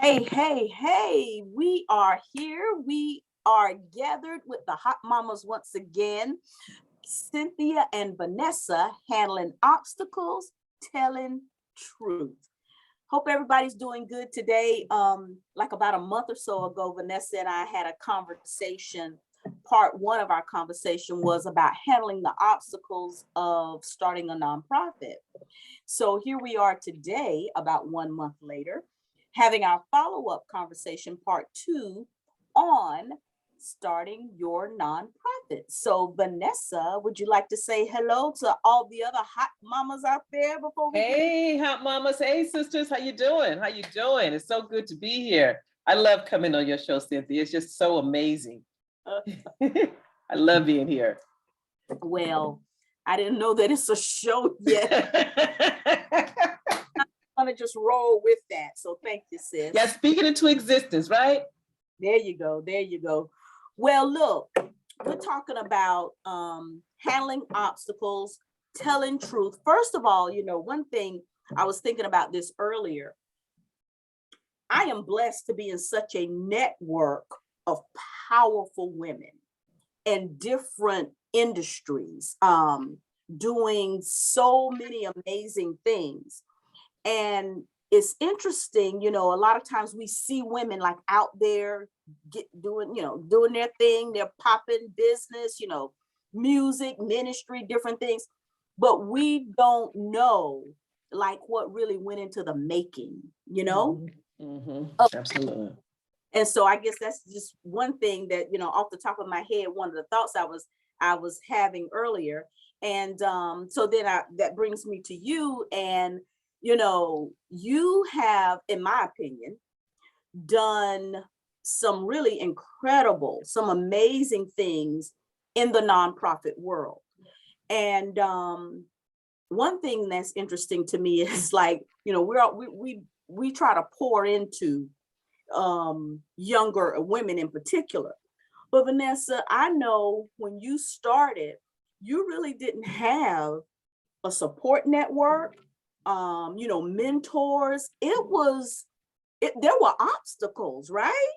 Hey, hey, hey, we are here. We are gathered with the Hot Mamas once again. Cynthia and Vannessa handling obstacles, telling truth. Hope everybody's doing good today. Like about a month or so ago, Vannessa and I had a conversation. Part one of our conversation was about handling the obstacles of starting a nonprofit. So here we are today, about 1 month later, having our follow-up conversation, part two, on starting your nonprofit. So Vannessa, would you like to say hello to all the other hot mamas out there before we Hey, hot mamas. Hey, sisters. How you doing? How you doing? It's so good to be here. I love coming on your show, Cynthia. It's just so amazing. I love being here. Well, I didn't know that it's a show yet. I'm gonna just roll with that. So thank you, sis. Yeah, speaking into existence, right? There you go. There you go. Well, look, we're talking about handling obstacles, telling truth. First of all, one thing I was thinking about this earlier. I am blessed to be in such a network of powerful women in different industries, doing so many amazing things. And it's interesting, a lot of times we see women like out there doing their thing, they're popping business, music, ministry, different things, but we don't know like what really went into the making, Absolutely. And so I guess that's just one thing that, off the top of my head, one of the thoughts I was having earlier. And so then that brings me to you. And, you have, in my opinion, done some really incredible, some amazing things in the nonprofit world. And one thing that's interesting to me is like, we try to pour into younger women in particular. But Vannessa, I know when you started, you really didn't have a support network, mentors. There were obstacles, right?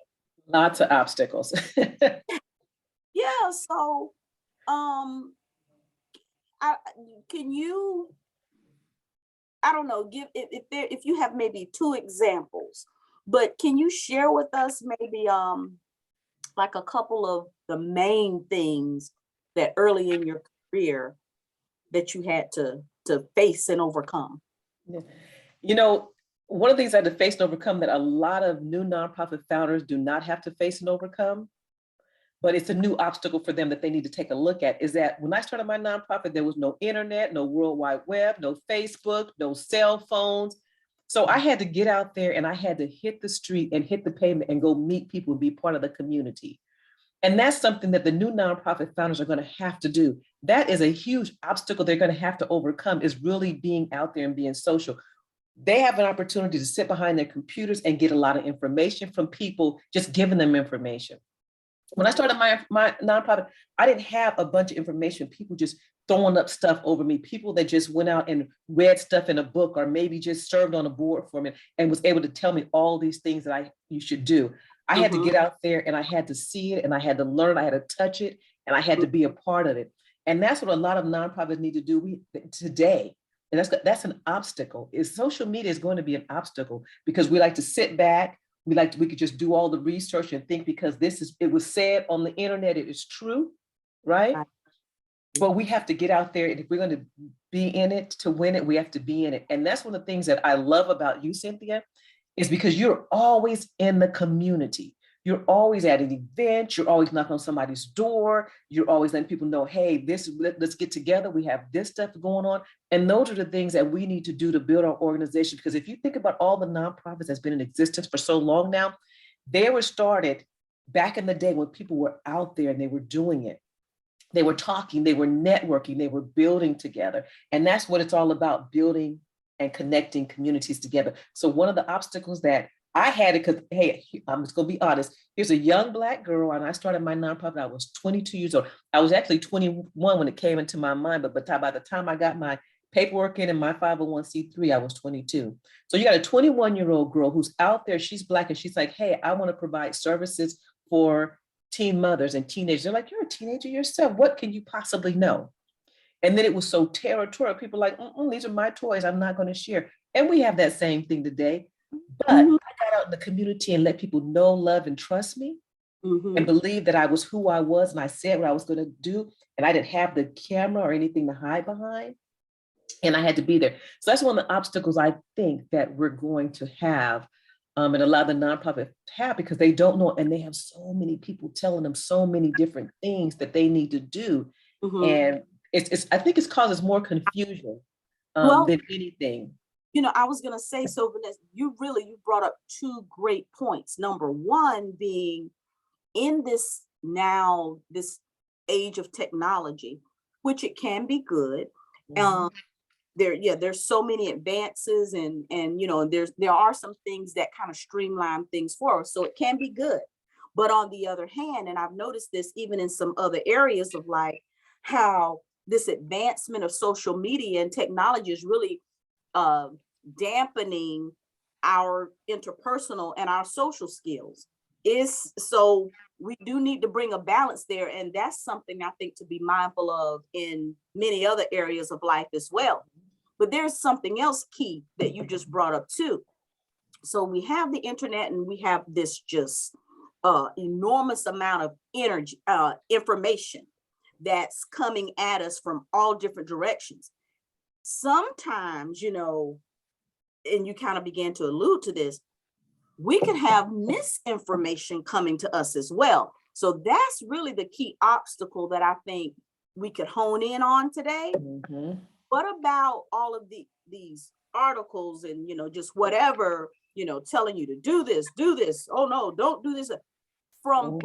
Lots of obstacles. Yeah. So, can you, I don't know, give if you have maybe two examples, but can you share with us maybe like a couple of the main things that early in your career that you had to face and overcome? Yeah. One of the things I had to face and overcome that a lot of new nonprofit founders do not have to face and overcome, but it's a new obstacle for them that they need to take a look at, is that when I started my nonprofit, there was no internet, no World Wide Web, no Facebook, no cell phones. So I had to get out there and I had to hit the street and hit the pavement and go meet people and be part of the community. And that's something that the new nonprofit founders are going to have to do. That is a huge obstacle they're going to have to overcome, is really being out there and being social. They have an opportunity to sit behind their computers and get a lot of information from people, just giving them information. When I started my nonprofit, I didn't have a bunch of information, people just throwing up stuff over me, people that just went out and read stuff in a book or maybe just served on a board for me and was able to tell me all these things that you should do. I had to get out there and I had to see it and I had to learn, I had to touch it and I had to be a part of it. And that's what a lot of nonprofits need to do today. And that's an obstacle. Social media is going to be an obstacle because we like to sit back. We could just do all the research and think because it was said on the internet, it is true, right? But we have to get out there, and if we're going to be in it to win it, we have to be in it. And that's one of the things that I love about you, Cynthia, is because you're always in the community. You're always at an event. You're always knocking on somebody's door. You're always letting people know, hey, let's get together. We have this stuff going on. And those are the things that we need to do to build our organization. Because if you think about all the nonprofits that's been in existence for so long now, they were started back in the day when people were out there and they were doing it. They were talking, they were networking, they were building together. And that's what it's all about, building and connecting communities together. So one of the obstacles that I had it because, hey, I'm just going to be honest. Here's a young Black girl, and I started my nonprofit. I was 22 years old. I was actually 21 when it came into my mind, but by the time I got my paperwork in my 501c3, I was 22. So you got a 21-year-old girl who's out there, she's Black, and she's like, hey, I want to provide services for teen mothers and teenagers. They're like, you're a teenager yourself. What can you possibly know? And then it was so territorial. People like, these are my toys. I'm not going to share. And we have that same thing today. But I got out in the community and let people know, love, and trust me, and believe that I was who I was, and I said what I was going to do, and I didn't have the camera or anything to hide behind, and I had to be there. So that's one of the obstacles I think that we're going to have, and a lot of the nonprofits have, because they don't know, and they have so many people telling them so many different things that they need to do, and I think it causes more confusion than anything. You know, I was going to say, so Vannessa, you brought up two great points. Number one being, in this age of technology, which it can be good, there's so many advances, and you know, there are some things that kind of streamline things for us, so it can be good. But on the other hand, and I've noticed this even in some other areas of life, how this advancement of social media and technology is really dampening our interpersonal and our social skills. So we do need to bring a balance there, and that's something I think to be mindful of in many other areas of life as well. But there's something else key that you just brought up too. So we have the internet, and we have this just enormous amount of energy, information that's coming at us from all different directions. Sometimes, you know, and you kind of began to allude to this, we can have misinformation coming to us as well. So that's really the key obstacle that I think we could hone in on today. What about all of these articles and, you know, just whatever, you know, telling you to do this, oh no, don't do this. From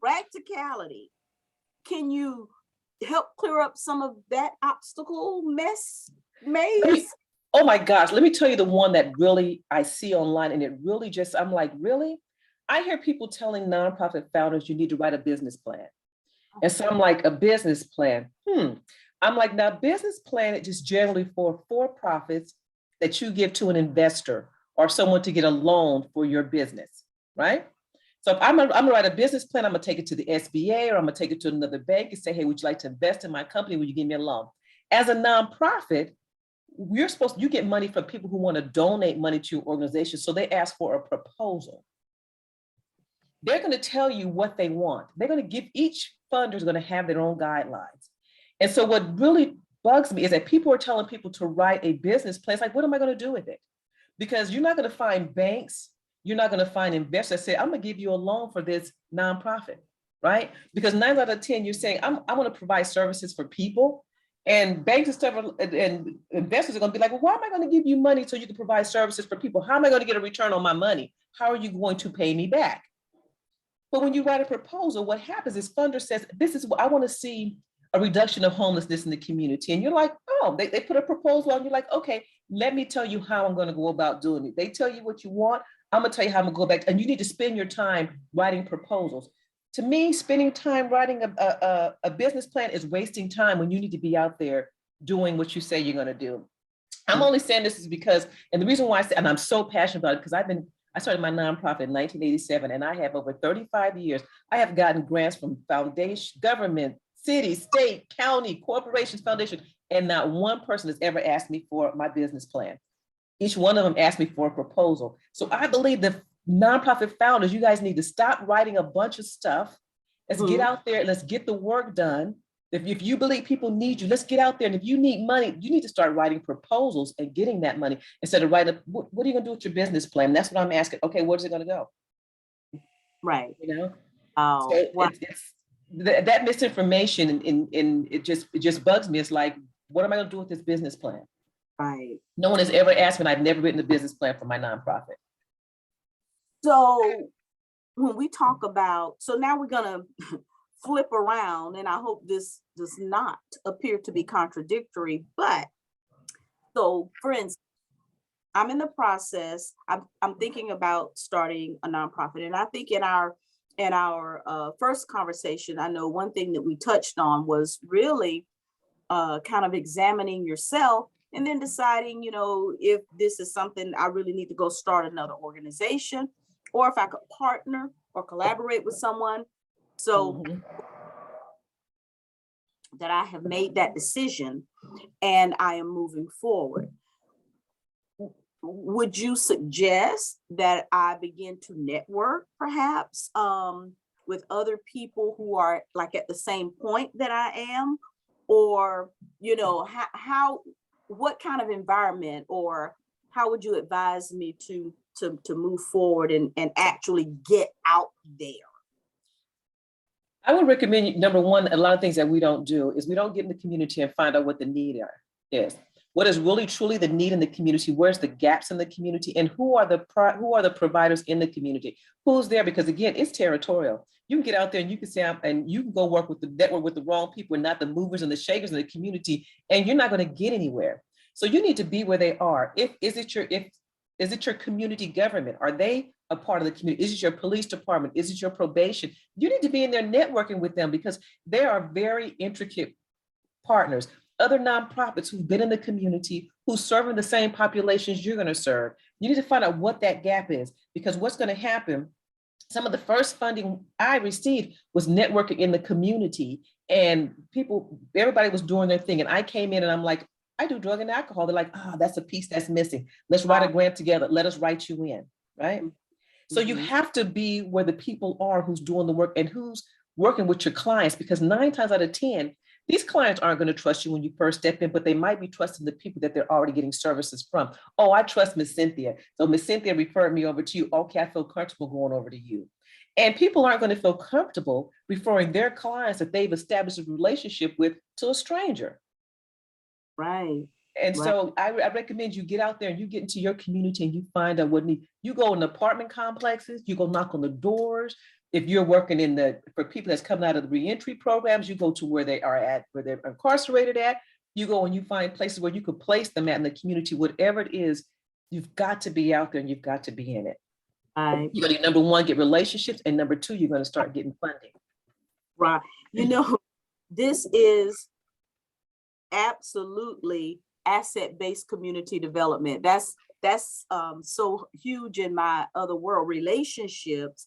practicality, can you help clear up some of that obstacle maze? Oh my gosh, let me tell you the one that really I see online, and it really just, I'm like, really? I hear people telling nonprofit founders, you need to write a business plan. And so I'm like, a business plan? I'm like, now business plan is just generally for profits that you give to an investor or someone to get a loan for your business, right? So if I'm gonna write a business plan, I'm gonna take it to the SBA, or I'm gonna take it to another bank and say, hey, would you like to invest in my company? Will you give me a loan? As a nonprofit, you get money from people who want to donate money to your organization. So they ask for a proposal. They're going to tell you what they want. They're going to give, each funder is going to have their own guidelines. And so what really bugs me is that people are telling people to write a business plan. It's like, what am I going to do with it? Because you're not going to find banks, you're not going to find investors that say, I'm going to give you a loan for this nonprofit, right? Because 9 out of 10, you're saying, I want to provide services for people. And banks and stuff and investors are going to be like, well, why am I going to give you money so you can provide services for people? How am I going to get a return on my money? How are you going to pay me back? But when you write a proposal, what happens is funder says, this is what I want to see, a reduction of homelessness in the community. And you're like, oh, they put a proposal on, you're like, okay, let me tell you how I'm going to go about doing it. They tell you what you want. I'm going to tell you how I'm going to go back. And you need to spend your time writing proposals. To me, spending time writing a business plan is wasting time when you need to be out there doing what you say you're going to do. I'm only saying this is because, and the reason why I say, and I'm so passionate about it, because I started my nonprofit in 1987, and I have over 35 years. I have gotten grants from foundation, government, city, state, county, corporations, foundation, and not one person has ever asked me for my business plan. Each one of them asked me for a proposal. So I believe that nonprofit founders, you guys need to stop writing a bunch of stuff. Let's get out there and let's get the work done. If you believe people need you, let's get out there. And if you need money, you need to start writing proposals and getting that money instead of writing, what are you going to do with your business plan? That's what I'm asking. Okay, where's it going to go? Right. You know? Oh, so wow. that misinformation and it just bugs me. It's like, what am I going to do with this business plan? Right. No one has ever asked me, and I've never written a business plan for my nonprofit. So when we talk about, so now we're going to flip around, and I hope this does not appear to be contradictory, but so for instance, I'm in the process, I'm thinking about starting a nonprofit. And I think in our first conversation, I know one thing that we touched on was really kind of examining yourself and then deciding, if this is something I really need to go start another organization, or if I could partner or collaborate with someone. So that I have made that decision and I am moving forward. Would you suggest that I begin to network perhaps with other people who are like at the same point that I am? Or, what kind of environment, or how would you advise me to move forward and actually get out there? I would recommend you, number one, a lot of things that we don't do is we don't get in the community and find out what the need is. What is really truly the need in the community? Where's the gaps in the community? And who are the providers in the community? Who's there? Because again, it's territorial. You can get out there and you can say, and you can go work with the network with the wrong people and not the movers and the shakers in the community, and you're not going to get anywhere. So you need to be where they are. Is it your community government? Are they a part of the community? Is it your police department? Is it your probation? You need to be in there networking with them because they are very intricate partners. Other nonprofits who've been in the community, who's serving the same populations you're going to serve. You need to find out what that gap is, because what's going to happen, some of the first funding I received was networking in the community, and everybody was doing their thing. And I came in and I'm like, I do drug and alcohol. They're like, that's a piece that's missing. Let's write a grant together. Let us write you in, right? So you have to be where the people are who's doing the work and who's working with your clients, because 9 times out of 10, these clients aren't going to trust you when you first step in, but they might be trusting the people that they're already getting services from. Oh, I trust Miss Cynthia. So Miss Cynthia referred me over to you. Okay, I feel comfortable going over to you. And people aren't going to feel comfortable referring their clients that they've established a relationship with to a stranger. Right. And so I recommend you get out there and you get into your community and you find out what need. You go in apartment complexes, you go knock on the doors. If you're working for people that's coming out of the reentry programs, you go to where they are at, where they're incarcerated at. You go and you find places where you could place them at in the community, whatever it is. You've got to be out there and you've got to be in it. Right. You're going to, number one, get relationships, and number two, you're going to start getting funding. Right. This is absolutely asset-based community development. That's so huge in my other world, relationships.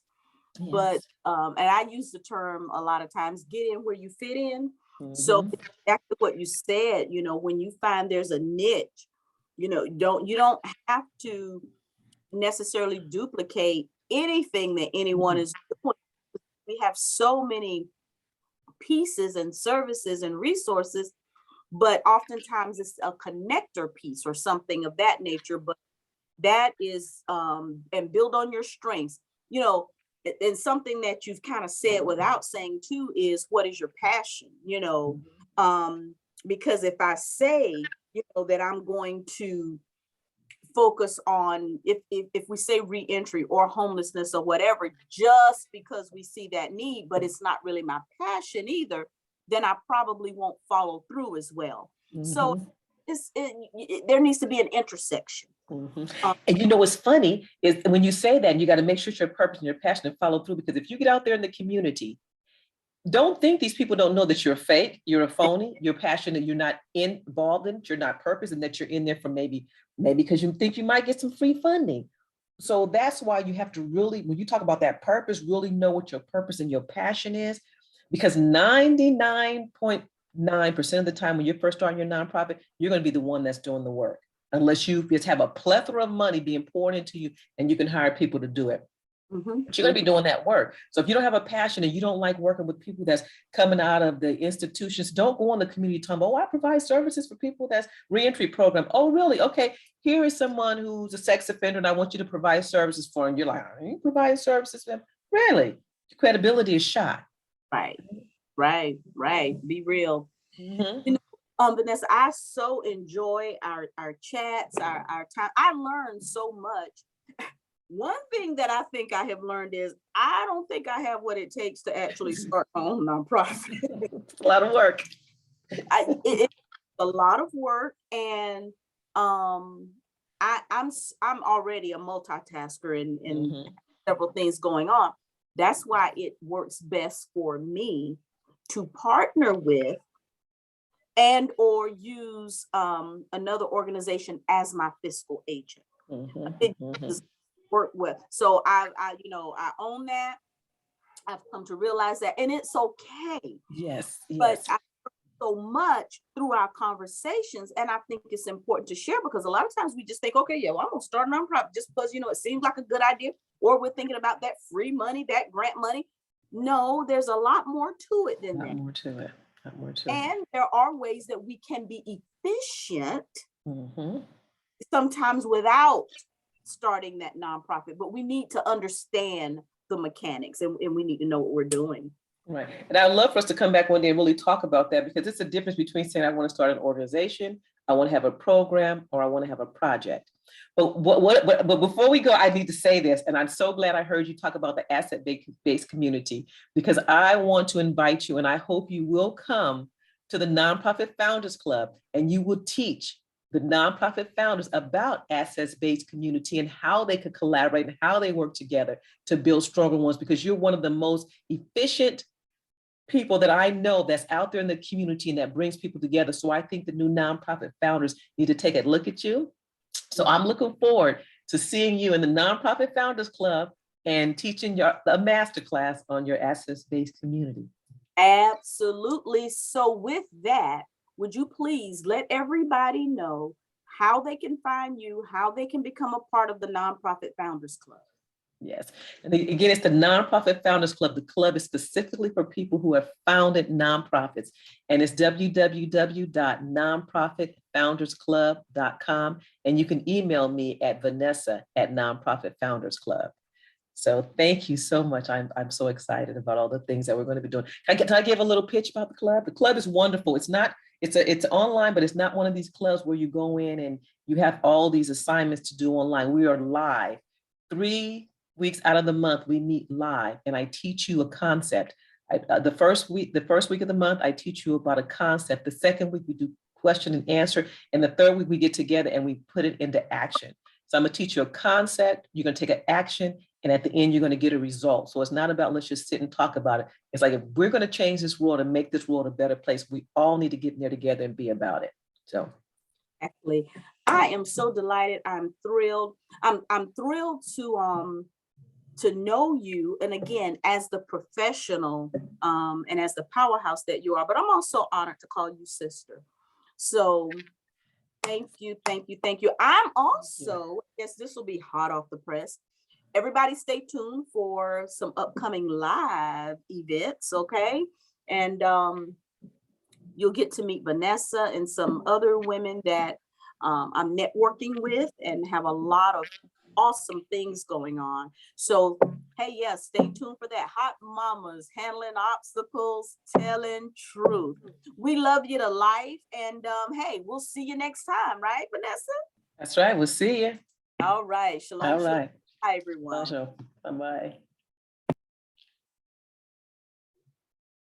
Yes. But and I use the term a lot of times, get in where you fit in. So exactly what you said, when you find there's a niche, you don't have to necessarily duplicate anything that anyone is doing. We have so many pieces and services and resources, but oftentimes it's a connector piece or something of that nature. But that is and build on your strengths, and something that you've kind of said without saying too is, what is your passion? Because if I say that I'm going to focus on, if we say reentry or homelessness or whatever, just because we see that need, but it's not really my passion either, then I probably won't follow through as well. So there needs to be an intersection. And what's funny is when you say that, you got to make sure your purpose and your passion and follow through, because if you get out there in the community, don't think these people don't know that you're fake, you're a phony, you're passionate, you're not involved in it, you're not purpose, and that you're in there for maybe because you think you might get some free funding. So that's why you have to really, when you talk about that purpose, really know what your purpose and your passion is, because 99.9% of the time when you're first starting your nonprofit, you're going to be the one that's doing the work, unless you just have a plethora of money being poured into you and you can hire people to do it. But you're going to be doing that work. So if you don't have a passion and you don't like working with people that's coming out of the institutions, don't go on the community talking about, I provide services for people that's reentry program. Oh, really? Okay, here is someone who's a sex offender and I want you to provide services for him. You're like, are you providing services for him? Really? Your credibility is shot. Right. Be real. Vannessa, I so enjoy our chats, our time. I learned so much. One thing that I think I have learned is I don't think I have what it takes to actually start my own nonprofit. It's a lot of work. It's a lot of work, and I'm already a multitasker and several things going on. That's why it works best for me to partner with and or use another organization as my fiscal agent. It does work with. So I own that. I've come to realize that, and it's okay. Yes, But yes. I so much through our conversations, and I think it's important to share, because a lot of times we just think, okay, yeah, well, I'm gonna start a nonprofit just because it seems like a good idea, or we're thinking about that free money, that grant money. No, there's a lot more to it than Not that. more to it. Not more to it. And there are ways that we can be efficient Mm-hmm. sometimes without starting that nonprofit, but we need to understand the mechanics, and we need to know what we're doing. Right. And I'd love for us to come back one day and really talk about that, because it's a difference between saying I want to start an organization, I want to have a program, or I want to have a project. But but before we go, I need to say this, and I'm so glad I heard you talk about the asset-based community, because I want to invite you, and I hope you will come to the Nonprofit Founders Club, and you will teach the nonprofit founders about assets-based community and how they could collaborate and how they work together to build stronger ones, because you're one of the most efficient people that I know that's out there in the community and that brings people together. So I think the new nonprofit founders need to take a look at you. So I'm looking forward to seeing you in the Nonprofit Founders Club and teaching a masterclass on your assets-based community. Absolutely. So with that, would you please let everybody know how they can find you, how they can become a part of the Nonprofit Founders Club? Yes. And again, it's the Nonprofit Founders Club. The club is specifically for people who have founded nonprofits. And it's www.nonprofitfoundersclub.com. And you can email me at Vannessa@Nonprofit Founders Club. So thank you so much. I'm so excited about all the things that we're going to be doing. Can I give a little pitch about the club? The club is wonderful. It's online, but it's not one of these clubs where you go in and you have all these assignments to do online. We are live 3 weeks out of the month. We meet live, and I teach you a concept. The first week of the month, I teach you about a concept. The second week, we do question and answer, and the third week, we get together and we put it into action. So I'm going to teach you a concept. You're going to take an action, and at the end, you're going to get a result. So it's not about let's just sit and talk about it. It's like, if we're going to change this world and make this world a better place, we all need to get in there together and be about it. So. Exactly. I am so delighted. I'm thrilled. I'm thrilled to know you, and again, as the professional and as the powerhouse that you are, but I'm also honored to call you sister. So thank you, thank you, thank you. I'm also, yes, this will be hot off the press. Everybody stay tuned for some upcoming live events, okay? And you'll get to meet Vannessa and some other women that I'm networking with, and have a lot of awesome things going on. So, hey, yeah, stay tuned for that. Hot Mamas, handling obstacles, telling truth. We love you to life. And hey, we'll see you next time, right, Vannessa? That's right. We'll see you. All right. Shalom. All right. Hi, everyone. Bye-bye.